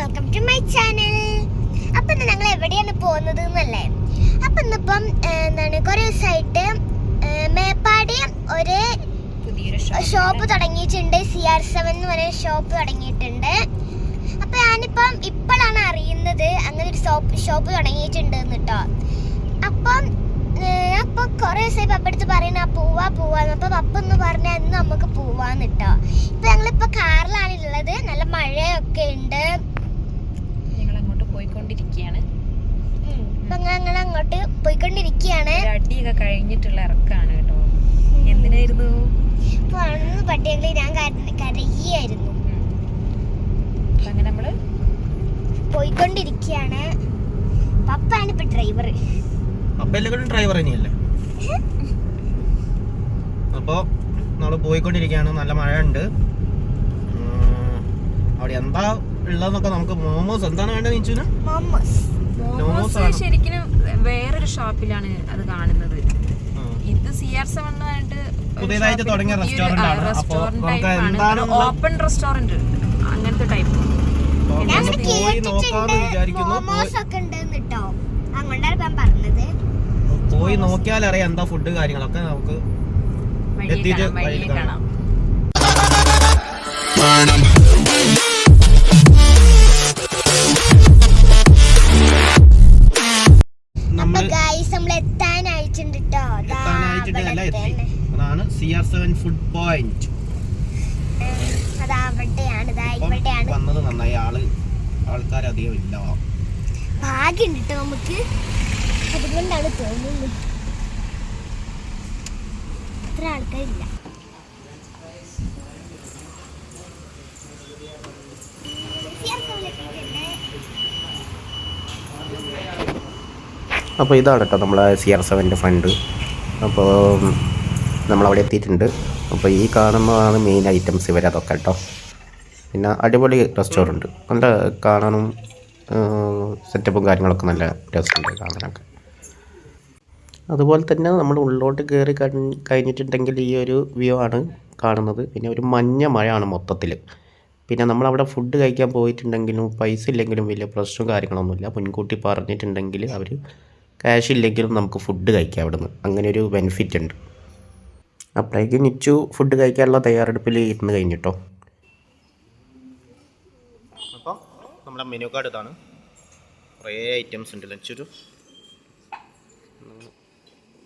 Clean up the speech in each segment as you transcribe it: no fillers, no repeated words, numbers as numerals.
Welcome to my channel. അപ്പം ഞങ്ങൾ എവിടെയാണ് പോകുന്നത് എന്നല്ലേ? അപ്പം ഇന്നിപ്പം എന്താണ് കുറേ ദിവസമായിട്ട് മേപ്പാടി ഒരു ഷോപ്പ് തുടങ്ങിയിട്ടുണ്ട്. CR7 എന്ന് പറയുന്ന ഷോപ്പ് തുടങ്ങിയിട്ടുണ്ട്. അപ്പം ഞാനിപ്പം ഇപ്പോഴാണ് അറിയുന്നത് അങ്ങനെ ഒരു ഷോപ്പ് തുടങ്ങിയിട്ടുണ്ട് കേട്ടോ. അപ്പം അപ്പോൾ കുറേ ദിവസമായി പപ്പ അടുത്ത് പറയണ പോവാന്ന്. അപ്പോൾ പപ്പ ഒന്ന് പറഞ്ഞാൽ ഇന്ന് നമുക്ക് പോവാന്ന് കേട്ടോ. ഇപ്പം ഞങ്ങളിപ്പോൾ കാറിലാണ് ഉള്ളത്. നല്ല മഴയൊക്കെ ഉണ്ട്. ഞങ്ങൾ അങ്ങോട്ട് പോയിക്കൊണ്ടിരിക്കുകയാണ്. ഇപ്പം ഞങ്ങൾ അങ്ങോട്ട് പോയിക്കൊണ്ടിരിക്കുകയാണ്. അടിയൊക്കെ കഴിഞ്ഞിട്ടുള്ള ഇറക്കാണ് കേട്ടോ. എന്തിനായിരുന്നു അന്ന് പട്ടിയെങ്കിൽ ഞാൻ കരയായിരുന്നു. അങ്ങനെ നമ്മള് പോയിക്കൊണ്ടിരിക്കുകയാണ്. പപ്പയാണ് ഇപ്പൊ ഡ്രൈവർ. ഡ്രൈവർ തന്നെയല്ലേ? അപ്പോൾ നമ്മൾ പോയിക്കൊണ്ടിരിക്കുകയാണ്. നല്ല മഴ ഉണ്ട്. അവിടെ എന്താ ഉള്ളതെന്നൊക്കെ നമുക്ക് മോമോസ് എന്താണ് വേണ്ടത് നീച്ചുന്? മോമോസ് ശരിക്കും വേറൊരു ഷോപ്പിലാണ് അത് കാണുന്നത്. ഇത് CR7 ആയിട്ട് പുതിയതായിട്ട് തുടങ്ങിയ റെസ്റ്റോറന്റ് ആണ്. അപ്പോൾ നമുക്ക് എന്താണ് ഓപ്പൺ റെസ്റ്റോറന്റ് അങ്ങനത്തെ ടൈപ്പ് പോയി നോക്കാന്ന് വിചാരിക്കുന്നു. പോയി നോക്കിയാൽ അറിയാം എന്താ ഫുഡ് കാര്യങ്ങളൊക്കെ നമുക്ക് എത്തിയിട്ട് വഴിയിൽ കാണാം. അതാണ് CR7 ഫുഡ് പോയിന്റ്. വന്നത് നന്നായി. ആൾക്കാർ അധികം ഇല്ല. ഭാഗ്യണ്ട് കേട്ടോ നമുക്ക്. അതുകൊണ്ടാണ് തോന്നുന്നത് അത്ര ആൾക്കാരില്ല. അപ്പോൾ ഇതാണ് കേട്ടോ നമ്മളെ CR7 ഫണ്ട്. അപ്പോൾ നമ്മളവിടെ എത്തിയിട്ടുണ്ട്. അപ്പോൾ ഈ കാണുന്നതാണ് മെയിൻ ഐറ്റംസ് ഇവരതൊക്കെ കേട്ടോ. പിന്നെ അടിപൊളി റെസ്റ്റോറൻറ്റ്, നല്ല കാണാനും സെറ്റപ്പും കാര്യങ്ങളൊക്കെ നല്ല രസമുണ്ട് കാണാനൊക്കെ. അതുപോലെ തന്നെ നമ്മൾ ഉള്ളോട്ട് കയറി കഴിഞ്ഞിട്ടുണ്ടെങ്കിൽ ഈ ഒരു വ്യൂ ആണ് കാണുന്നത്. പിന്നെ ഒരു മഞ്ഞ മഴയാണ് മൊത്തത്തിൽ. പിന്നെ നമ്മളവിടെ ഫുഡ് കഴിക്കാൻ പോയിട്ടുണ്ടെങ്കിലും പൈസ ഇല്ലെങ്കിലും വലിയ പ്രശ്നവും കാര്യങ്ങളൊന്നുമില്ല. മുൻകൂട്ടി പറഞ്ഞിട്ടുണ്ടെങ്കിൽ അവർ ക്യാഷ് ഇല്ലെങ്കിലും നമുക്ക് ഫുഡ് കഴിക്കാം അവിടുന്ന്. അങ്ങനെ ഒരു ബെനിഫിറ്റ് ഉണ്ട്. അപ്പോഴേക്ക് നിച്ചു ഫുഡ് കഴിക്കാനുള്ള തയ്യാറെടുപ്പിൽ ഇരുന്ന് കഴിഞ്ഞിട്ടോ. അപ്പോൾ നമ്മുടെ മെനു കാർഡ് ഇതാണ്. കുറേ ഐറ്റംസ് ഉണ്ട്. ലഞ്ചൊരു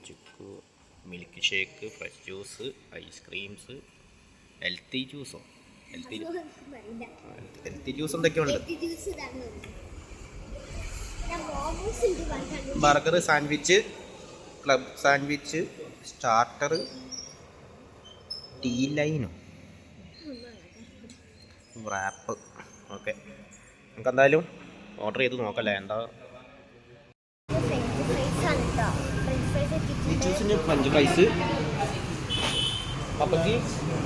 ചിക്കു, milk shake, fresh juice, ice creams, healthy ജ്യൂസോ ഹെൽത്തി ജ്യൂസ് എന്തൊക്കെയുണ്ട്? Burger, sandwich, club sandwich, starter, tea ലൈനോ, റാപ്പ്. ഓക്കെ, നമുക്ക് എന്തായാലും ഓർഡർ ചെയ്ത് നോക്കല്ലേ എന്താ. ജ്യൂസിന് ഫ്രഞ്ച് ഫ്രൈസ്, പപ്പയ്ക്ക്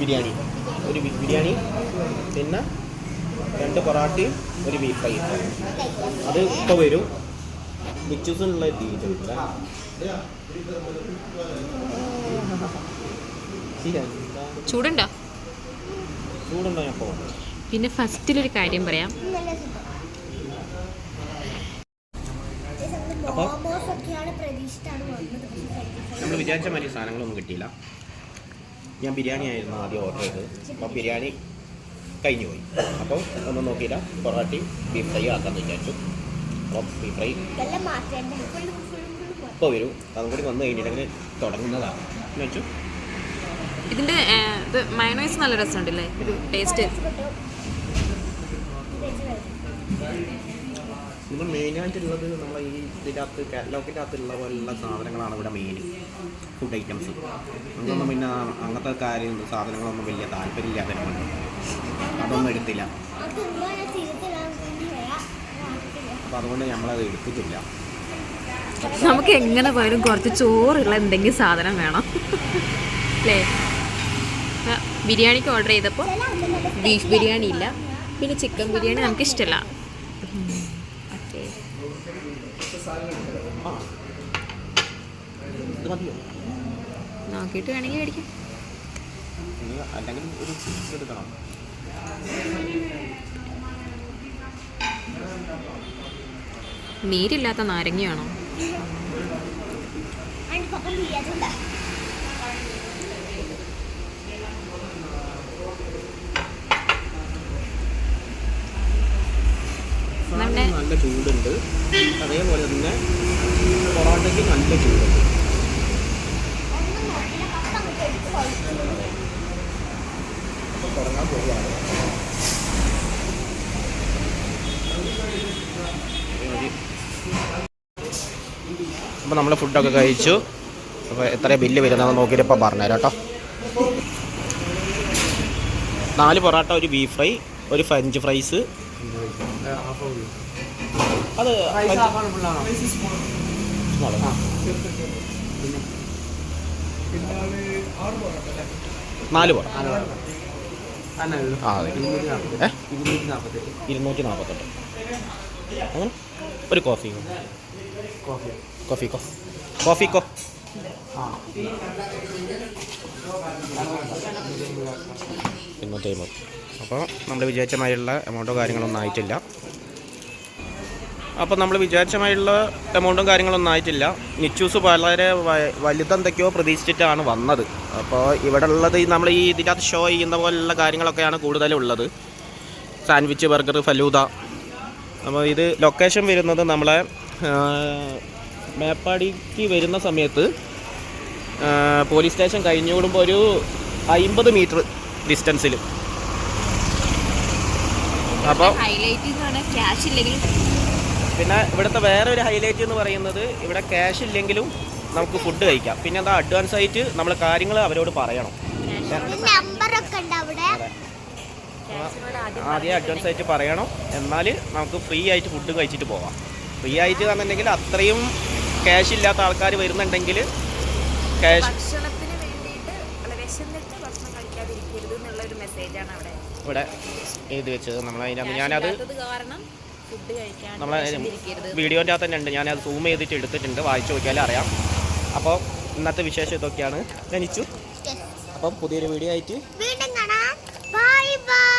ബിരിയാണി, ഒരു ബിരിയാണി, പിന്നെ 2 പൊറാട്ടയും ഒരു ബീഫ് ഫ്രൈ. അത് ഇപ്പോൾ വരും. ബിച്ചൂസിനുള്ള ചൂടുണ്ടോ? ചൂടുണ്ടോ? ഞാൻ പോകാം. പിന്നെ ഫസ്റ്റിലൊരു കാര്യം പറയാം. അപ്പോൾ നമ്മൾ വിചാരിച്ച മാതിരി സാധനങ്ങളൊന്നും കിട്ടിയില്ല. ഞാൻ ബിരിയാണി ആയിരുന്നു ആദ്യം ഓർഡർ ചെയ്തത്. അപ്പോൾ ബിരിയാണി കഴിഞ്ഞു പോയി. അപ്പോൾ ഒന്നും നോക്കിയില്ല, പൊറാട്ടി ബീഫ് ഫ്രൈ ആക്കാമെന്ന് വിചാരിച്ചു. അപ്പോൾ ബീഫ് ഫ്രൈ ഇപ്പോൾ വരും. അതും കൂടി വന്നു കഴിഞ്ഞിട്ടുണ്ടെങ്കിൽ തുടങ്ങുന്നതാണ് എന്ന് വെച്ചു. ഇതിൻ്റെ ഇത് മയോണൈസ് നല്ല രസമുണ്ടല്ലേ ഒരു ടേസ്റ്റ്. ഇത് മെയിനായിട്ടുള്ളത് നമ്മളെ ഈ ഇതിനകത്ത് കാറ്റലോഗിൻ്റെ അകത്തുള്ള പോലുള്ള സാധനങ്ങളാണ് ഇവിടെ മെയിൻ ഫുഡ് ഐറ്റംസ്. നമുക്കൊന്നും പിന്നെ അങ്ങനത്തെ കാര്യം സാധനങ്ങളൊന്നും വലിയ താല്പര്യമില്ലാതെ അതൊന്നും എടുത്തില്ല. അപ്പോൾ അതുകൊണ്ട് നമ്മളത് എടുത്തിട്ടില്ല. നമുക്ക് എങ്ങനെ പോയാലും കുറച്ച് ചോറുള്ള എന്തെങ്കിലും സാധനം വേണം അല്ലേ? ബിരിയാണിക്ക് ഓർഡർ ചെയ്തപ്പോൾ ബീഫ് ബിരിയാണി ഇല്ല, പിന്നെ ചിക്കൻ ബിരിയാണി നമുക്ക് ഇഷ്ടമല്ല. ഓക്കെ, നോക്കിയിട്ട് വേണമെങ്കിൽ മേടിക്കാം. അല്ലെങ്കിൽ ഒരു എടുക്കണം. നീരില്ലാത്ത നാരങ്ങയാണോ? നല്ല ചൂടുണ്ട്, അതേപോലെ തന്നെ പൊറോട്ടയ്ക്ക് നല്ല ചൂടുണ്ട്. അപ്പോൾ തുടങ്ങാൻ പോവുകയാണ്. അപ്പോൾ നമ്മൾ ഫുഡൊക്കെ കഴിച്ചു. അപ്പോൾ എത്ര ബില്ല് വരുന്നതെന്ന് നോക്കിയിട്ട് ഇപ്പോൾ പറഞ്ഞുതരാം കേട്ടോ. 4 പൊറോട്ട, ഒരു ബീഫ് ഫ്രൈ, ഒരു ഫ്രഞ്ച് ഫ്രൈസ്. അത് 4 പൊറോട്ട. ആ അതെ, 248. അങ്ങനെ ഒരു കോഫിക്കോ ഇന്നത്തെ. അപ്പോൾ നമ്മൾ വിചാരിച്ചമായുള്ള എമൗണ്ടോ കാര്യങ്ങളൊന്നും ആയിട്ടില്ല. നിച്ചൂസ് വളരെ വലുതെന്തൊക്കെയോ പ്രതീക്ഷിച്ചിട്ടാണ് വന്നത്. അപ്പോൾ ഇവിടെ ഉള്ളത് നമ്മൾ ഈ ഇതിനകത്ത് ഷോ ചെയ്യുന്ന പോലുള്ള കാര്യങ്ങളൊക്കെയാണ് കൂടുതലും ഉള്ളത്. Sandwich, burger, falooda. അപ്പോൾ ഇത് ലൊക്കേഷൻ വരുന്നത് നമ്മളെ മേപ്പാടിക്ക് വരുന്ന സമയത്ത് പോലീസ് സ്റ്റേഷൻ കഴിഞ്ഞു കൂടുമ്പോൾ ഒരു 50 മീറ്റർ ഡിസ്റ്റൻസിൽ. അപ്പോൾ പിന്നെ ഇവിടുത്തെ വേറെ ഒരു ഹൈലൈറ്റ് എന്ന് പറയുന്നത് ഇവിടെ ക്യാഷ് ഇല്ലെങ്കിലും നമുക്ക് ഫുഡ് കഴിക്കാം. പിന്നെ എന്താ അഡ്വാൻസ് ആയിട്ട് നമ്മൾ കാര്യങ്ങൾ അവരോട് പറയണം. ആദ്യം അഡ്വാൻസ് ആയിട്ട് പറയണം, എന്നാൽ നമുക്ക് ഫ്രീ ആയിട്ട് ഫുഡ് കഴിച്ചിട്ട് പോവാം. ഫ്രീ ആയിട്ട് എന്നുണ്ടെങ്കിൽ അത്രയും ക്യാഷ് ഇല്ലാത്ത ആൾക്കാർ വരുന്നുണ്ടെങ്കിൽ ക്യാഷ് ഇവിടെ എഴുതി വെച്ചത് ഞാനത് നമ്മളെ വീഡിയോൻ്റെ അകത്ത് തന്നെ ഉണ്ട്. ഞാനത് സൂം ചെയ്തിട്ട് എടുത്തിട്ടുണ്ട്, വായിച്ചു നോക്കിയാലേ അറിയാം. അപ്പോൾ ഇന്നത്തെ വിശേഷം ഇതൊക്കെയാണ്. ജനിച്ചു. അപ്പം പുതിയൊരു വീഡിയോ ആയിട്ട് വീണ്ടും കാണാം. Bye bye.